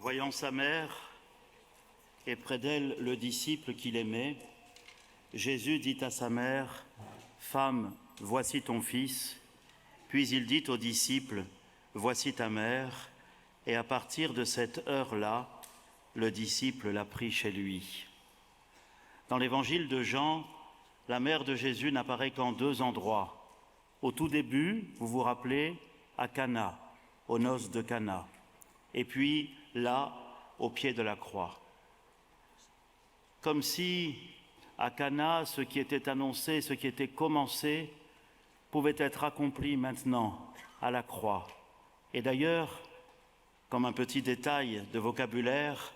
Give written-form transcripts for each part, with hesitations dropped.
Voyant sa mère et près d'elle le disciple qu'il aimait, Jésus dit à sa mère, « Femme, voici ton fils ». Puis il dit aux disciples, « Voici ta mère ». Et à partir de cette heure-là, le disciple l'a pris chez lui. Dans l'évangile de Jean, la mère de Jésus n'apparaît qu'en 2 endroits. Au tout début, vous vous rappelez, à Cana, aux noces de Cana. Et puis là, au pied de la croix. Comme si, à Cana, ce qui était annoncé, ce qui était commencé, pouvait être accompli maintenant à la croix. Et d'ailleurs, comme un petit détail de vocabulaire,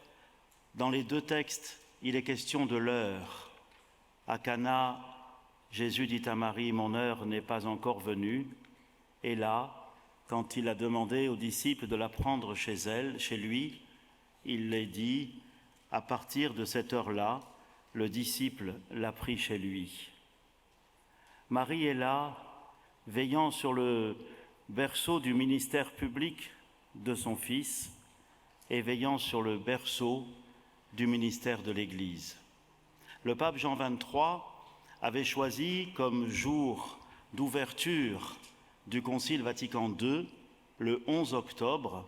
dans les 2 textes, il est question de l'heure. À Cana, Jésus dit à Marie, « Mon heure n'est pas encore venue ». Et là, quand il a demandé aux disciples de la prendre chez lui, il les dit, à partir de cette heure-là, le disciple l'a pris chez lui. Marie est là, veillant sur le berceau du ministère public de son Fils et veillant sur le berceau du ministère de l'Église. Le pape Jean XXIII avait choisi comme jour d'ouverture du Concile Vatican II le 11 octobre,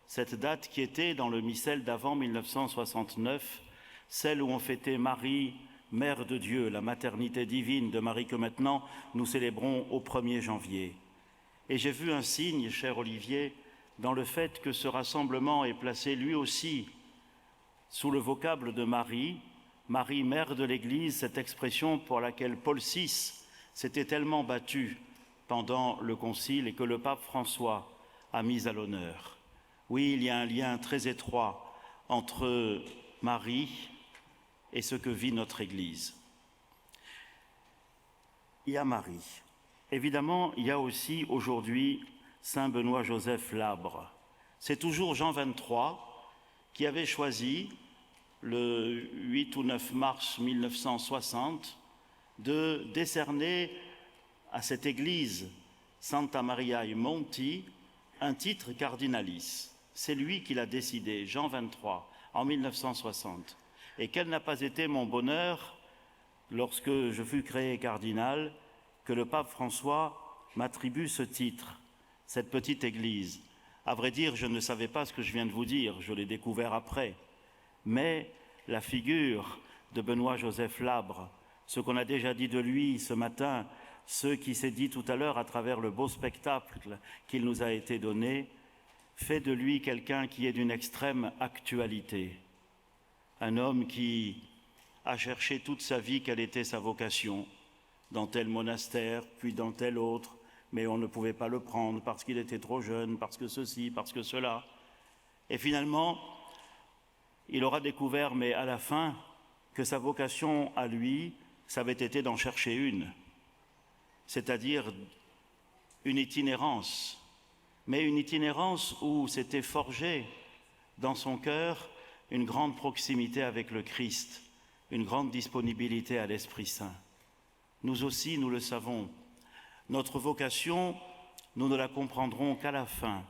cette date qui était dans le missel d'avant 1969, celle où on fêtait Marie, Mère de Dieu, la maternité divine de Marie que maintenant nous célébrons au 1er janvier. Et j'ai vu un signe, cher Olivier, dans le fait que ce rassemblement est placé lui aussi sous le vocable de Marie, Marie, Mère de l'Église, cette expression pour laquelle Paul VI s'était tellement battu pendant le Concile et que le pape François a mis à l'honneur. Oui, il y a un lien très étroit entre Marie et ce que vit notre Église. Il y a Marie. Évidemment, il y a aussi aujourd'hui Saint Benoît-Joseph Labre. C'est toujours Jean XXIII qui avait choisi, le 8 ou 9 mars 1960, de décerner à cette église, Santa Maria e Monti, un titre cardinalis. C'est lui qui l'a décidé, Jean XXIII, en 1960. Et quel n'a pas été mon bonheur, lorsque je fus créé cardinal, que le pape François m'attribue ce titre, cette petite église. À vrai dire, je ne savais pas ce que je viens de vous dire, je l'ai découvert après. Mais la figure de Benoît-Joseph Labre, ce qu'on a déjà dit de lui ce matin, ce qui s'est dit tout à l'heure à travers le beau spectacle qu'il nous a été donné, fait de lui quelqu'un qui est d'une extrême actualité. Un homme qui a cherché toute sa vie quelle était sa vocation, dans tel monastère, puis dans tel autre, mais on ne pouvait pas le prendre parce qu'il était trop jeune, parce que ceci, parce que cela. Et finalement, il aura découvert, mais à la fin, que sa vocation à lui, ça avait été d'en chercher une, c'est-à-dire une itinérance, mais une itinérance où s'était forgé dans son cœur une grande proximité avec le Christ, une grande disponibilité à l'Esprit Saint. Nous aussi, nous le savons, notre vocation, nous ne la comprendrons qu'à la fin,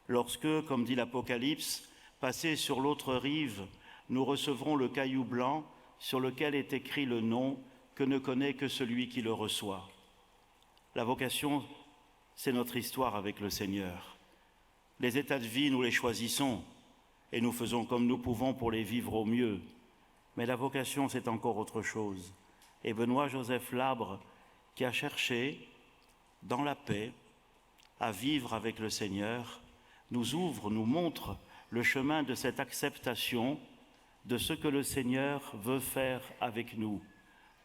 lorsque, comme dit l'Apocalypse, passés sur l'autre rive, nous recevrons le caillou blanc sur lequel est écrit le nom que ne connaît que celui qui le reçoit. La vocation, c'est notre histoire avec le Seigneur. Les états de vie, nous les choisissons et nous faisons comme nous pouvons pour les vivre au mieux. Mais la vocation, c'est encore autre chose. Et Benoît-Joseph Labre, qui a cherché, dans la paix, à vivre avec le Seigneur, nous ouvre, nous montre le chemin de cette acceptation de ce que le Seigneur veut faire avec nous,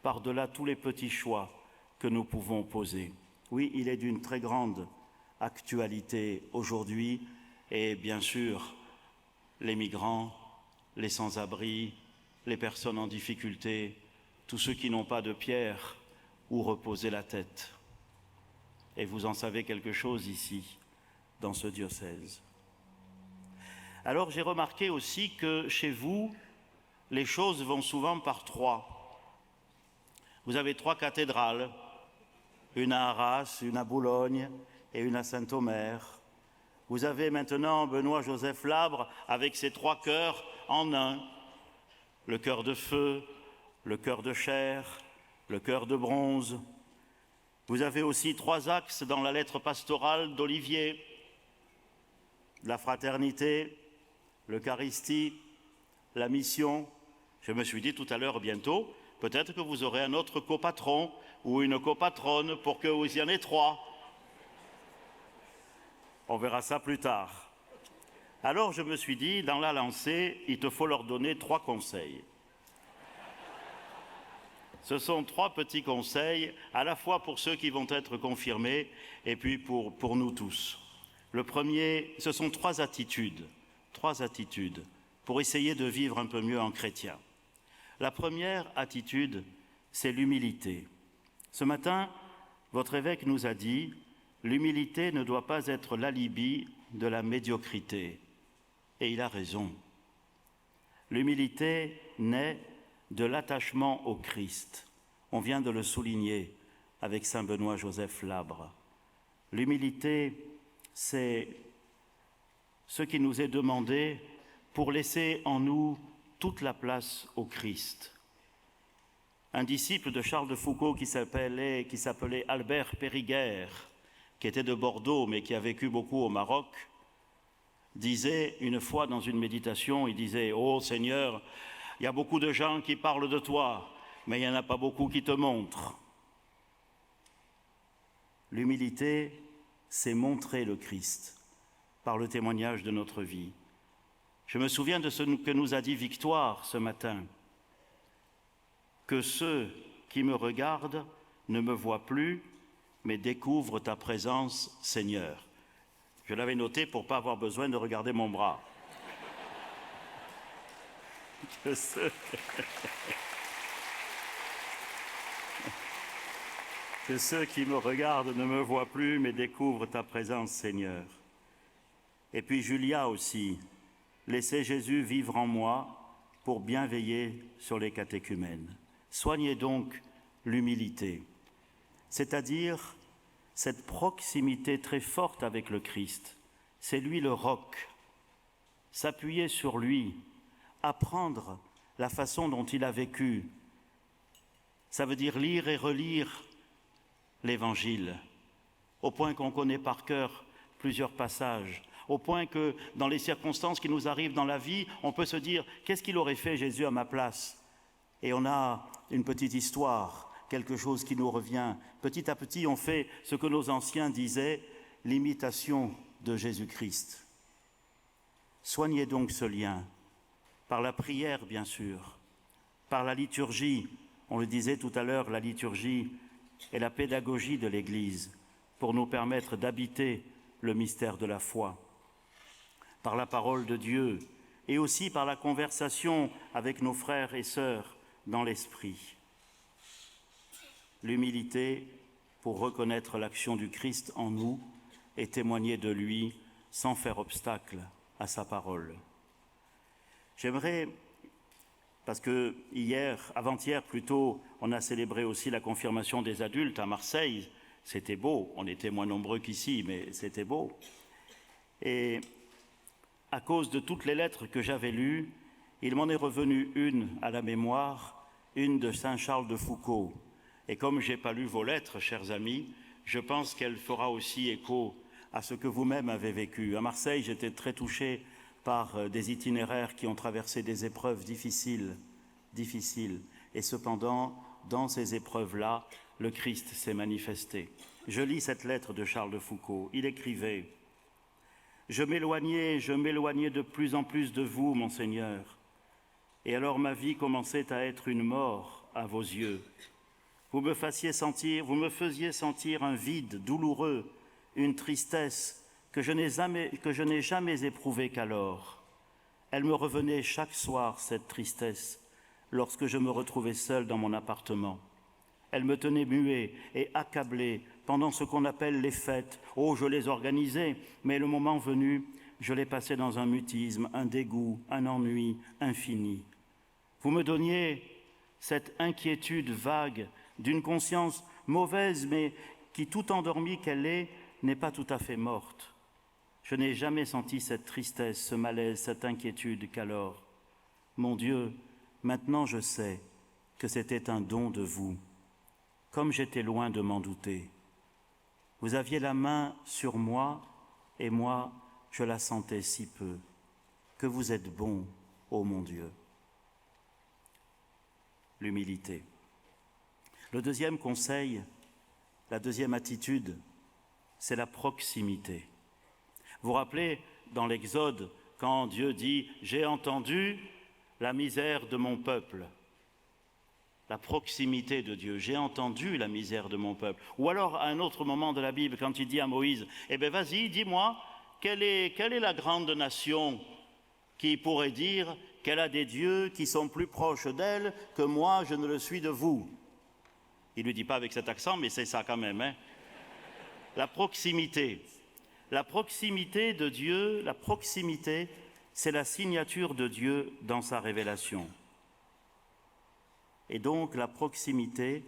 par-delà tous les petits choix que nous pouvons poser. Oui, il est d'une très grande actualité aujourd'hui, et bien sûr, les migrants, les sans-abri, les personnes en difficulté, tous ceux qui n'ont pas de pierre où reposer la tête. Et vous en savez quelque chose ici, dans ce diocèse. Alors j'ai remarqué aussi que chez vous, les choses vont souvent par 3. Vous avez 3 cathédrales, une à Arras, une à Boulogne et une à Saint-Omer. Vous avez maintenant Benoît-Joseph Labre avec ses 3 cœurs en un. Le cœur de feu, le cœur de chair, le cœur de bronze. Vous avez aussi 3 axes dans la lettre pastorale d'Olivier. La fraternité, l'Eucharistie, la mission. Je me suis dit tout à l'heure, bientôt, peut-être que vous aurez un autre copatron ou une copatronne pour que vous y en ayez 3. On verra ça plus tard. Alors je me suis dit, dans la lancée, il te faut leur donner 3 conseils. Ce sont 3 petits conseils, à la fois pour ceux qui vont être confirmés et puis pour nous tous. Le premier, ce sont 3 attitudes pour essayer de vivre un peu mieux en chrétien. La première attitude, c'est l'humilité. Ce matin, votre évêque nous a dit « L'humilité ne doit pas être l'alibi de la médiocrité ». Et il a raison. L'humilité naît de l'attachement au Christ. On vient de le souligner avec saint Benoît-Joseph Labre. L'humilité, c'est ce qui nous est demandé pour laisser en nous toute la place au Christ. Un disciple de Charles de Foucault qui s'appelait Albert Périguer, qui était de Bordeaux mais qui a vécu beaucoup au Maroc, disait une fois dans une méditation, il disait « Oh Seigneur, il y a beaucoup de gens qui parlent de toi, mais il n'y en a pas beaucoup qui te montrent. » L'humilité, c'est montrer le Christ par le témoignage de notre vie. Je me souviens de ce que nous a dit Victoire ce matin, que ceux qui me regardent ne me voient plus, mais découvrent ta présence, Seigneur. Je l'avais noté pour ne pas avoir besoin de regarder mon bras. Que ceux qui me regardent ne me voient plus, mais découvrent ta présence, Seigneur. Et puis Julia aussi, laissez Jésus vivre en moi pour bien veiller sur les catéchumènes. Soignez donc l'humilité, c'est-à-dire cette proximité très forte avec le Christ. C'est lui le roc. S'appuyer sur lui, apprendre la façon dont il a vécu. Ça veut dire lire et relire l'Évangile, au point qu'on connaît par cœur plusieurs passages, au point que dans les circonstances qui nous arrivent dans la vie, on peut se dire « Qu'est-ce qu'il aurait fait Jésus à ma place ?» Et on a une petite histoire, quelque chose qui nous revient. Petit à petit, on fait ce que nos anciens disaient, l'imitation de Jésus-Christ. Soignez donc ce lien, par la prière bien sûr, par la liturgie. On le disait tout à l'heure, la liturgie est la pédagogie de l'Église pour nous permettre d'habiter le mystère de la foi. Par la parole de Dieu et aussi par la conversation avec nos frères et sœurs dans l'esprit. L'humilité pour reconnaître l'action du Christ en nous et témoigner de lui sans faire obstacle à sa parole. J'aimerais, parce que avant-hier plutôt, on a célébré aussi la confirmation des adultes à Marseille. C'était beau, on était moins nombreux qu'ici, mais c'était beau. Et à cause de toutes les lettres que j'avais lues, il m'en est revenu une à la mémoire, une de saint Charles de Foucault. Et comme je n'ai pas lu vos lettres, chers amis, je pense qu'elle fera aussi écho à ce que vous-même avez vécu. À Marseille, j'étais très touché par des itinéraires qui ont traversé des épreuves difficiles. Et cependant, dans ces épreuves-là, le Christ s'est manifesté. Je lis cette lettre de Charles de Foucault. Il écrivait « Je m'éloignais de plus en plus de vous, mon Seigneur. Et alors ma vie commençait à être une mort à vos yeux. Vous me faisiez sentir un vide douloureux, une tristesse que je n'ai jamais éprouvée qu'alors. Elle me revenait chaque soir, cette tristesse, lorsque je me retrouvais seul dans mon appartement. Elle me tenait muet et accablé pendant ce qu'on appelle les fêtes. Oh, je les organisais, mais le moment venu, je les passais dans un mutisme, un dégoût, un ennui infini. Vous me donniez cette inquiétude vague d'une conscience mauvaise, mais qui, tout endormie qu'elle est, n'est pas tout à fait morte. Je n'ai jamais senti cette tristesse, ce malaise, cette inquiétude qu'alors. Mon Dieu, maintenant je sais que c'était un don de vous, comme j'étais loin de m'en douter. Vous aviez la main sur moi, et moi, je la sentais si peu. Que vous êtes bon, ô mon Dieu. L'humilité. Le deuxième conseil, la deuxième attitude, c'est la proximité. Vous vous rappelez, dans l'Exode, quand Dieu dit « J'ai entendu la misère de mon peuple », la proximité de Dieu, j'ai entendu la misère de mon peuple. Ou alors, à un autre moment de la Bible, quand il dit à Moïse « Eh bien, vas-y, dis-moi, quelle est la grande nation qui pourrait dire qu'elle a des dieux qui sont plus proches d'elle que moi, je ne le suis de vous ?» Il ne lui dit pas avec cet accent, mais c'est ça quand même. Hein. La proximité. La proximité de Dieu, la proximité, c'est la signature de Dieu dans sa révélation. Et donc la proximité,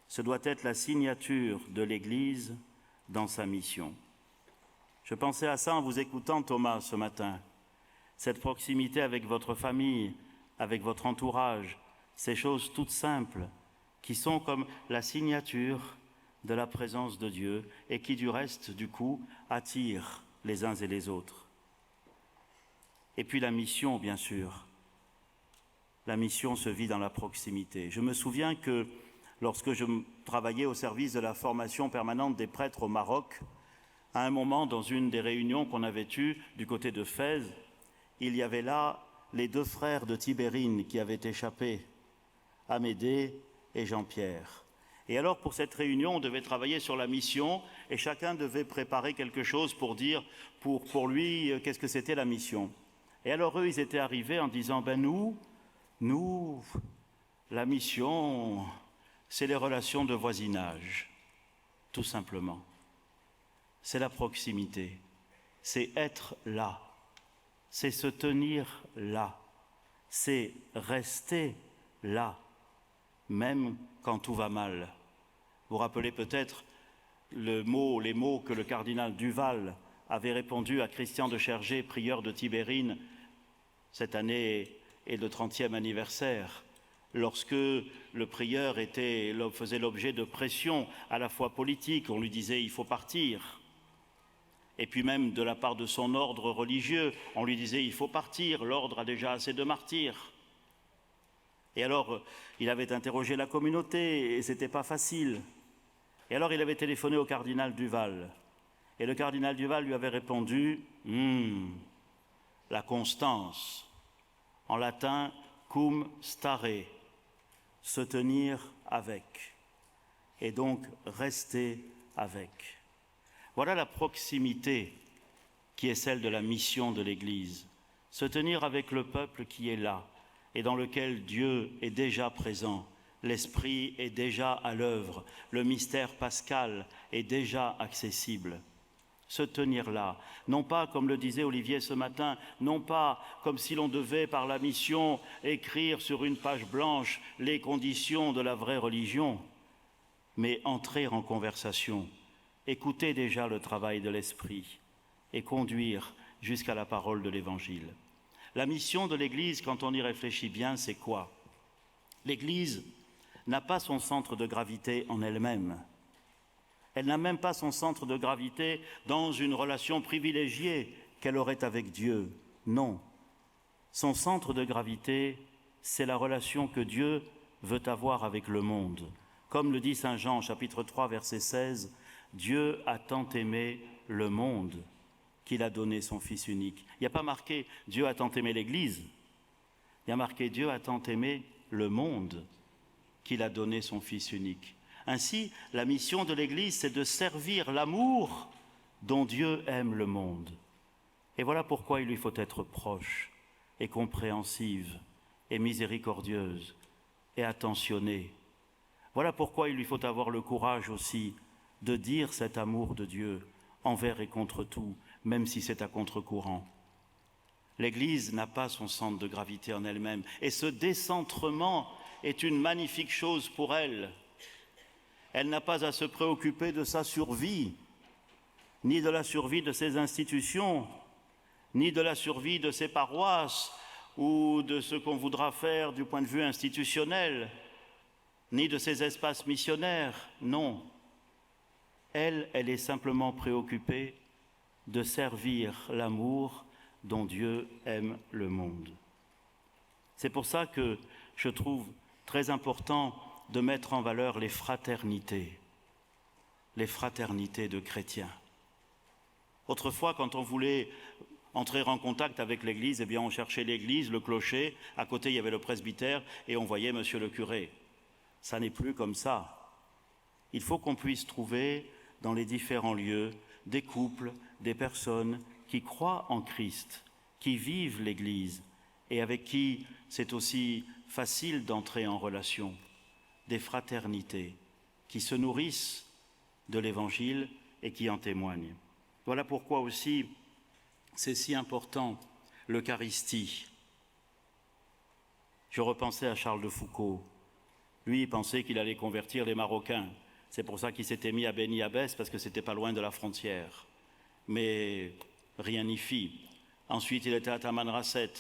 ce doit être la signature de l'Église dans sa mission. Je pensais à ça en vous écoutant, Thomas, ce matin. Cette proximité avec votre famille, avec votre entourage, ces choses toutes simples qui sont comme la signature de la présence de Dieu et qui, du reste, du coup, attirent les uns et les autres. Et puis la mission, bien sûr. La mission se vit dans la proximité. Je me souviens que lorsque je travaillais au service de la formation permanente des prêtres au Maroc, à un moment, dans une des réunions qu'on avait eues du côté de Fès, il y avait là les deux frères de Tibérine qui avaient échappé, Amédée et Jean-Pierre. Et alors, pour cette réunion, on devait travailler sur la mission et chacun devait préparer quelque chose pour dire, pour lui, qu'est-ce que c'était la mission. Et alors, eux, ils étaient arrivés en disant, nous, la mission, c'est les relations de voisinage, tout simplement. C'est la proximité, c'est être là, c'est se tenir là, c'est rester là, même quand tout va mal. Vous vous rappelez peut-être les mots que le cardinal Duval avait répondu à Christian de Chergé, prieur de Tibérine. Cette année est le 30e anniversaire, lorsque le prieur faisait l'objet de pression à la fois politique, on lui disait « il faut partir », et puis même de la part de son ordre religieux, on lui disait « il faut partir, l'ordre a déjà assez de martyrs ». Et alors, il avait interrogé la communauté, et ce n'était pas facile. Et alors, il avait téléphoné au cardinal Duval. Et le cardinal Duval lui avait répondu « la constance ». En latin, cum stare, se tenir avec, et donc rester avec. Voilà la proximité qui est celle de la mission de l'Église, se tenir avec le peuple qui est là et dans lequel Dieu est déjà présent, l'Esprit est déjà à l'œuvre, le mystère pascal est déjà accessible. Se tenir là, non pas, comme le disait Olivier ce matin, non pas comme si l'on devait, par la mission, écrire sur une page blanche les conditions de la vraie religion, mais entrer en conversation, écouter déjà le travail de l'Esprit et conduire jusqu'à la parole de l'Évangile. La mission de l'Église, quand on y réfléchit bien, c'est quoi? L'Église n'a pas son centre de gravité en elle-même. Elle n'a même pas son centre de gravité dans une relation privilégiée qu'elle aurait avec Dieu. Non. Son centre de gravité, c'est la relation que Dieu veut avoir avec le monde. Comme le dit saint Jean, chapitre 3, verset 16, « Dieu a tant aimé le monde qu'il a donné son Fils unique. » Il n'y a pas marqué « Dieu a tant aimé l'Église », il y a marqué « Dieu a tant aimé le monde qu'il a donné son Fils unique ». Ainsi, la mission de l'Église, c'est de servir l'amour dont Dieu aime le monde. Et voilà pourquoi il lui faut être proche et compréhensive et miséricordieuse et attentionnée. Voilà pourquoi il lui faut avoir le courage aussi de dire cet amour de Dieu envers et contre tout, même si c'est à contre-courant. L'Église n'a pas son centre de gravité en elle-même, et ce décentrement est une magnifique chose pour elle. Elle n'a pas à se préoccuper de sa survie. ni de la survie de ses institutions, ni de la survie de ses paroisses ou de ce qu'on voudra faire du point de vue institutionnel, ni de ses espaces missionnaires. Non. Elle est simplement préoccupée de servir l'amour dont Dieu aime le monde. C'est pour ça que je trouve très important de mettre en valeur les fraternités de chrétiens. Autrefois, quand on voulait entrer en contact avec l'Église, eh bien on cherchait l'Église, le clocher, à côté il y avait le presbytère et on voyait monsieur le curé. Ça n'est plus comme ça. Il faut qu'on puisse trouver dans les différents lieux des couples, des personnes qui croient en Christ, qui vivent l'Église et avec qui c'est aussi facile d'entrer en relation, des fraternités qui se nourrissent de l'Évangile et qui en témoignent. Voilà pourquoi aussi c'est si important l'Eucharistie. Je repensais à Charles de Foucault. Lui, il pensait qu'il allait convertir les Marocains. C'est pour ça qu'il s'était mis à Beni Abbès, parce que c'était pas loin de la frontière. Mais rien n'y fit. Ensuite, il était à Tamanrasset.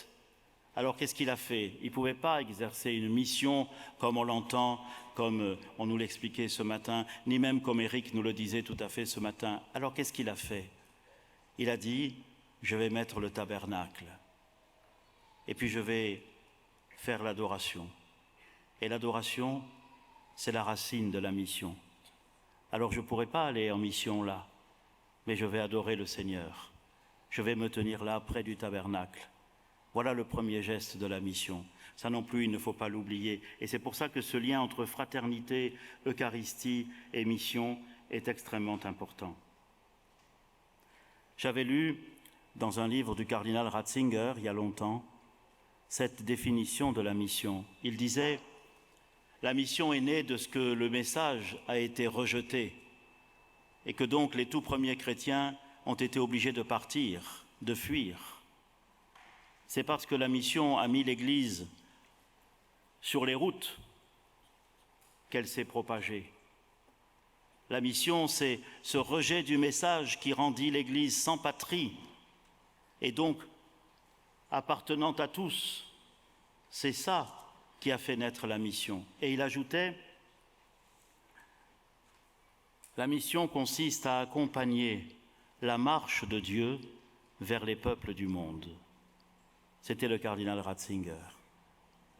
Alors qu'est-ce qu'il a fait? Il ne pouvait pas exercer une mission comme on l'entend, comme on nous l'expliquait ce matin, ni même comme Éric nous le disait tout à fait ce matin. Alors qu'est-ce qu'il a fait? Il a dit, je vais mettre le tabernacle et puis je vais faire l'adoration. Et l'adoration, c'est la racine de la mission. Alors je ne pourrai pas aller en mission là, mais je vais adorer le Seigneur. Je vais me tenir là près du tabernacle. Voilà le premier geste de la mission. Ça non plus, il ne faut pas l'oublier. Et c'est pour ça que ce lien entre fraternité, Eucharistie et mission est extrêmement important. J'avais lu dans un livre du cardinal Ratzinger, il y a longtemps, cette définition de la mission. Il disait, la mission est née de ce que le message a été rejeté et que donc les tout premiers chrétiens ont été obligés de partir, de fuir. C'est parce que la mission a mis l'Église sur les routes qu'elle s'est propagée. La mission, c'est ce rejet du message qui rendit l'Église sans patrie et donc appartenant à tous. C'est ça qui a fait naître la mission. Et il ajoutait, la mission consiste à accompagner la marche de Dieu vers les peuples du monde. C'était le cardinal Ratzinger.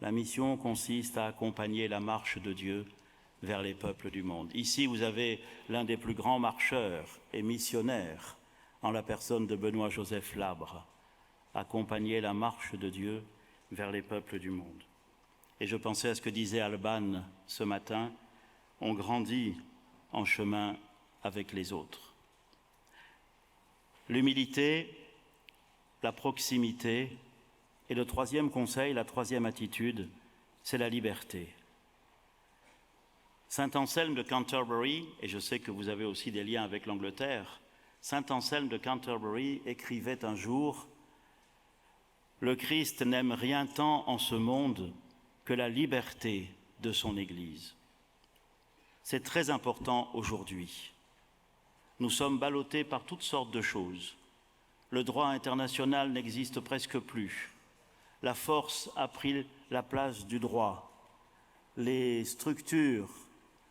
La mission consiste à accompagner la marche de Dieu vers les peuples du monde. Ici, vous avez l'un des plus grands marcheurs et missionnaires en la personne de Benoît-Joseph Labre, accompagner la marche de Dieu vers les peuples du monde. Et je pensais à ce que disait Alban ce matin, on grandit en chemin avec les autres. L'humilité, la proximité, et le troisième conseil, la troisième attitude, c'est la liberté. Saint Anselme de Canterbury, et je sais que vous avez aussi des liens avec l'Angleterre, Saint Anselme de Canterbury écrivait un jour « Le Christ n'aime rien tant en ce monde que la liberté de son Église. » C'est très important aujourd'hui. Nous sommes ballottés par toutes sortes de choses. Le droit international n'existe presque plus. La force a pris la place du droit. Les structures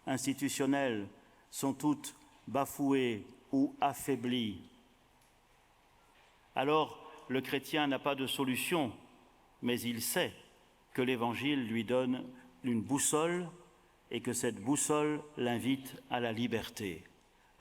institutionnelles sont toutes bafouées ou affaiblies. Alors, le chrétien n'a pas de solution, mais il sait que l'Évangile lui donne une boussole et que cette boussole l'invite à la liberté.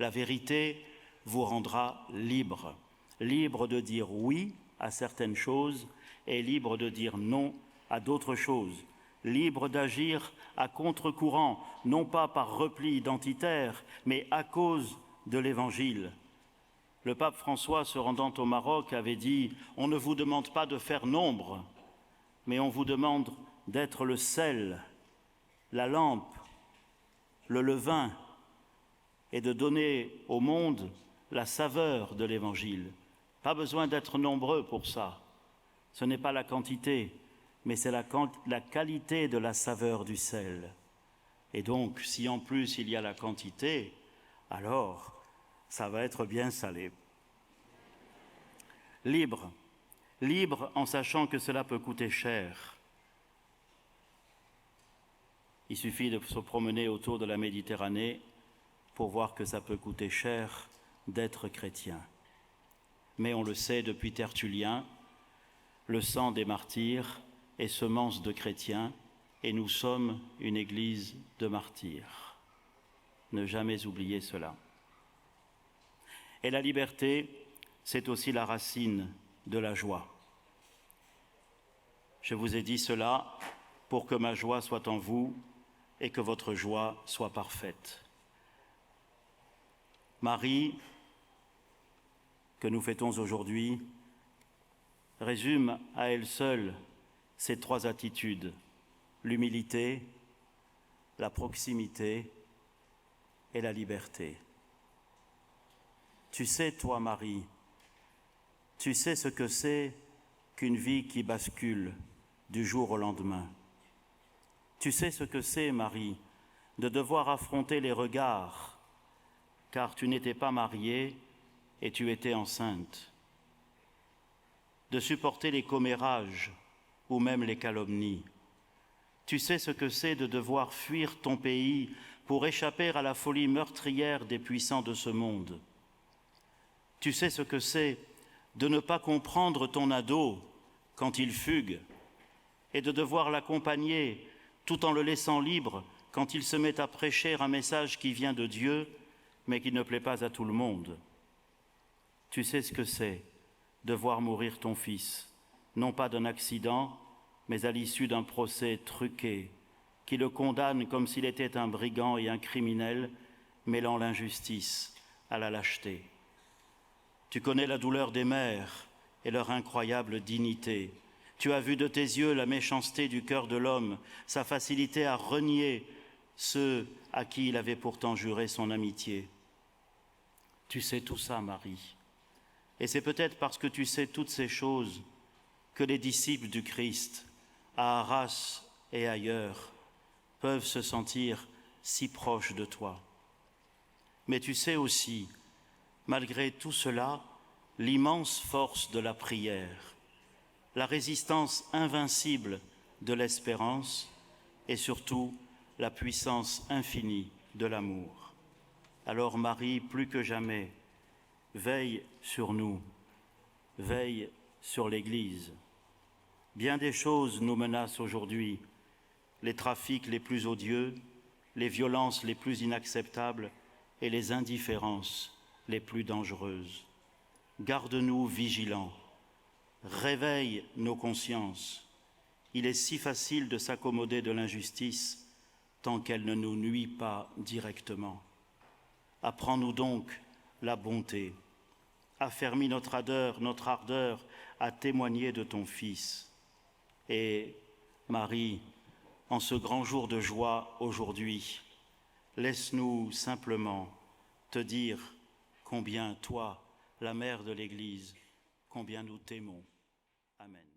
La vérité vous rendra libre, libre de dire oui à certaines choses et libre de dire non à d'autres choses, libre d'agir à contre-courant, non pas par repli identitaire, mais à cause de l'Évangile. Le pape François, se rendant au Maroc, avait dit « On ne vous demande pas de faire nombre, mais on vous demande d'être le sel, la lampe, le levain, et de donner au monde la saveur de l'Évangile. Pas besoin d'être nombreux pour ça. Ce n'est pas la quantité, mais c'est la qualité de la saveur du sel. Et donc, si en plus il y a la quantité, alors Ça va être bien salé. Libre. Libre en sachant que cela peut coûter cher. Il suffit de se promener autour de la Méditerranée pour voir que ça peut coûter cher d'être chrétien. Mais on le sait depuis Tertullien, le sang des martyrs est semence de chrétiens et nous sommes une église de martyrs. Ne jamais oublier cela. Et la liberté, c'est aussi la racine de la joie. Je vous ai dit cela pour que ma joie soit en vous et que votre joie soit parfaite. Marie, que nous fêtons aujourd'hui, résume à elle seule ces trois attitudes, l'humilité, la proximité et la liberté. Tu sais, toi, Marie, tu sais ce que c'est qu'une vie qui bascule du jour au lendemain. Tu sais ce que c'est, Marie, de devoir affronter les regards, car tu n'étais pas mariée et tu étais enceinte. De supporter les commérages ou même les calomnies. Tu sais ce que c'est de devoir fuir ton pays pour échapper à la folie meurtrière des puissants de ce monde. Tu sais ce que c'est de ne pas comprendre ton ado quand il fugue et de devoir l'accompagner tout en le laissant libre quand il se met à prêcher un message qui vient de Dieu mais qui ne plaît pas à tout le monde. Tu sais ce que c'est de voir mourir ton fils, non pas d'un accident, mais à l'issue d'un procès truqué, qui le condamne comme s'il était un brigand et un criminel, mêlant l'injustice à la lâcheté. Tu connais la douleur des mères et leur incroyable dignité. Tu as vu de tes yeux la méchanceté du cœur de l'homme, sa facilité à renier ceux à qui il avait pourtant juré son amitié. Tu sais tout ça, Marie. Et c'est peut-être parce que tu sais toutes ces choses que les disciples du Christ, à Arras et ailleurs, peuvent se sentir si proches de toi. Mais tu sais aussi, malgré tout cela, l'immense force de la prière, la résistance invincible de l'espérance et surtout la puissance infinie de l'amour. Alors Marie, plus que jamais, veille sur nous, veille sur l'Église. Bien des choses nous menacent aujourd'hui, les trafics les plus odieux, les violences les plus inacceptables et les indifférences les plus dangereuses. Garde-nous vigilants, réveille nos consciences. Il est si facile de s'accommoder de l'injustice tant qu'elle ne nous nuit pas directement. Apprends-nous donc la bonté. Affermis notre ardeur à témoigner de ton Fils. Et Marie, en ce grand jour de joie aujourd'hui, laisse-nous simplement te dire combien toi, la mère de l'Église, combien nous t'aimons. Amen.